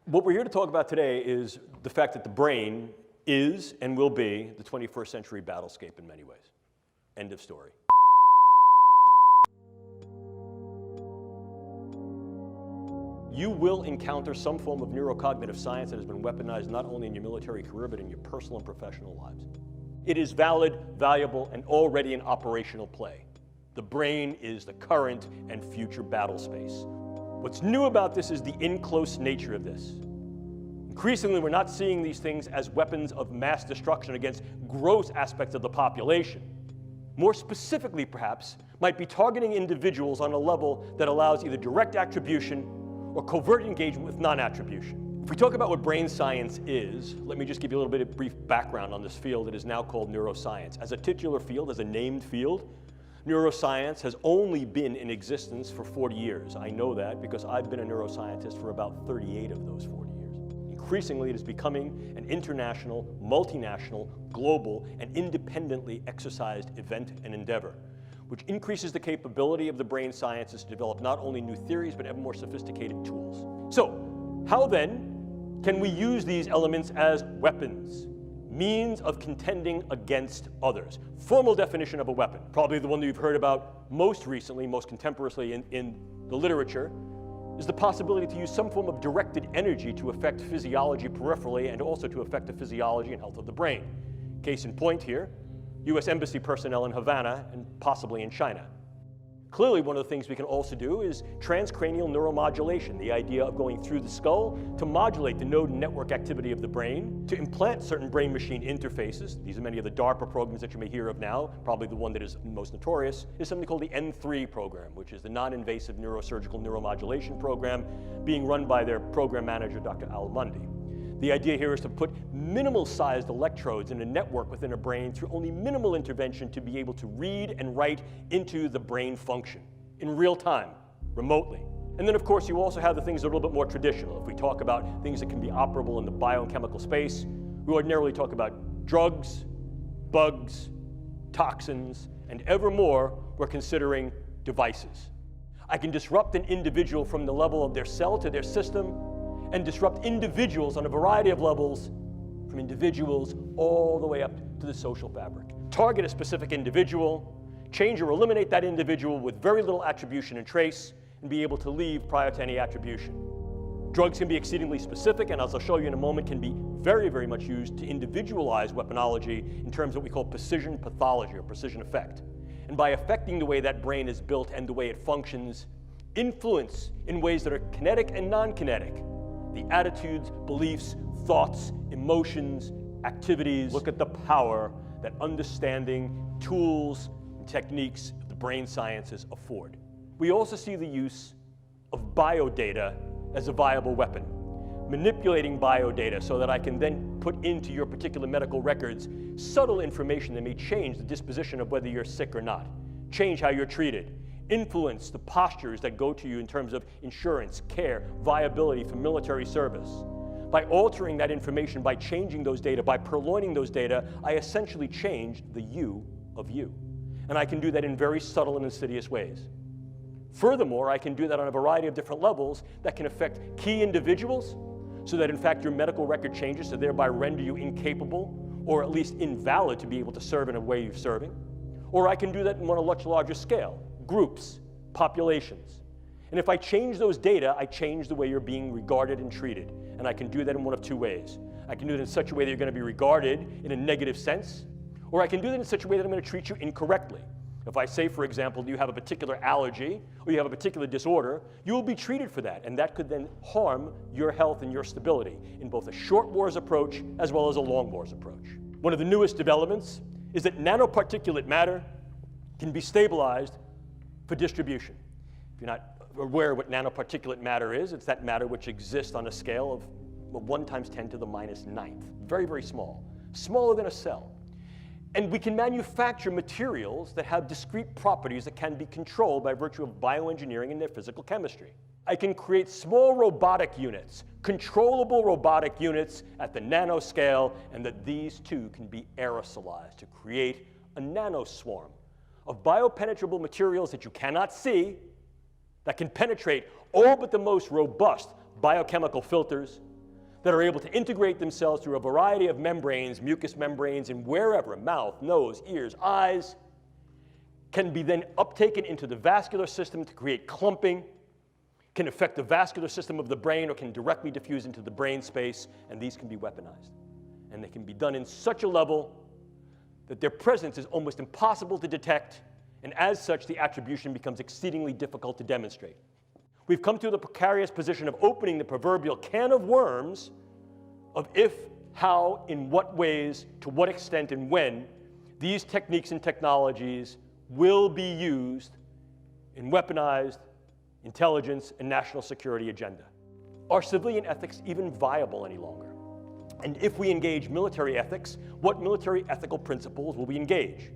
What we're here to talk about today is the fact that the brain is and will be the 21st century battlescape in many ways. End of story. You will encounter some form of neurocognitive science that has been weaponized not only in your military career, but in your personal and professional lives. It is valid, valuable, and already in operational play. The brain is the current and future battle space. What's new about this is the in-close nature of this. Increasingly, we're not seeing these things as weapons of mass destruction against gross aspects of the population. More specifically, perhaps, might be targeting individuals on a level that allows either direct attribution or covert engagement with non-attribution. If we talk about what brain science is, let me just give you a little bit of brief background on this field that is now called neuroscience. As a titular field, as a named field, neuroscience has only been in existence for 40 years. I know that because I've been a neuroscientist for about 38 of those 40 years. Increasingly, it is becoming an international, multinational, global, and independently exercised event and endeavor, which increases the capability of the brain sciences to develop not only new theories, but ever more sophisticated tools. So, how then can we use these elements as weapons? Means of contending against others. Formal definition of a weapon, probably the one that you've heard about most recently, most contemporaneously in the literature, is the possibility to use some form of directed energy to affect physiology peripherally and also to affect the physiology and health of the brain. Case in point here, U.S. Embassy personnel in Havana and possibly in China. Clearly, one of the things we can also do is transcranial neuromodulation, the idea of going through the skull to modulate the node and network activity of the brain, to implant certain brain-machine interfaces. These are many of the DARPA programs that you may hear of now. Probably the one that is most notorious is something called the N3 program, which is the non-invasive neurosurgical neuromodulation program being run by their program manager, Dr. Al Mundi. The idea here is to put minimal-sized electrodes in a network within a brain through only minimal intervention to be able to read and write into the brain function in real time, remotely. And then, of course, you also have the things that are a little bit more traditional. If we talk about things that can be operable in the biochemical space, we ordinarily talk about drugs, bugs, toxins, and ever more, we're considering devices. I can disrupt an individual from the level of their cell to their system, and disrupt individuals on a variety of levels, from individuals all the way up to the social fabric. Target a specific individual, change or eliminate that individual with very little attribution and trace, and be able to leave prior to any attribution. Drugs can be exceedingly specific, and as I'll show you in a moment, can be very, very much used to individualize weaponology in terms of what we call precision pathology or precision effect. And by affecting the way that brain is built and the way it functions, influence in ways that are kinetic and non-kinetic the attitudes, beliefs, thoughts, emotions, activities. Look at the power that understanding tools and techniques of the brain sciences afford. We also see the use of biodata as a viable weapon. Manipulating biodata so that I can then put into your particular medical records subtle information that may change the disposition of whether you're sick or not, change how you're treated, influence the postures that go to you in terms of insurance, care, viability for military service. By altering that information, by changing those data, by purloining those data, I essentially change the you of you. And I can do that in very subtle and insidious ways. Furthermore, I can do that on a variety of different levels that can affect key individuals so that in fact your medical record changes to thereby render you incapable or at least invalid to be able to serve in a way you're serving. Or I can do that on a much larger scale. Groups, populations. And if I change those data, I change the way you're being regarded and treated. And I can do that in one of two ways. I can do it in such a way that you're going to be regarded in a negative sense, or I can do that in such a way that I'm going to treat you incorrectly. If I say, for example, you have a particular allergy or you have a particular disorder, you will be treated for that, and that could then harm your health and your stability in both a short wars approach as well as a long wars approach. One of the newest developments is that nanoparticulate matter can be stabilized for distribution. If you're not aware of what nanoparticulate matter is, it's that matter which exists on a scale of 1 × 10⁹ very, very small, smaller than a cell. And we can manufacture materials that have discrete properties that can be controlled by virtue of bioengineering and their physical chemistry. I can create small robotic units, controllable robotic units at the nanoscale, and that these too can be aerosolized to create a nanoswarm of biopenetrable materials that you cannot see, that can penetrate all but the most robust biochemical filters, that are able to integrate themselves through a variety of membranes, mucous membranes, and wherever, mouth, nose, ears, eyes, can be then uptaken into the vascular system to create clumping, can affect the vascular system of the brain, or can directly diffuse into the brain space, and these can be weaponized. And they can be done in such a level that their presence is almost impossible to detect, and as such, the attribution becomes exceedingly difficult to demonstrate. We've come to the precarious position of opening the proverbial can of worms of if, how, in what ways, to what extent, and when these techniques and technologies will be used in weaponized intelligence and national security agenda. Are civilian ethics even viable any longer? And if we engage military ethics, what military ethical principles will we engage?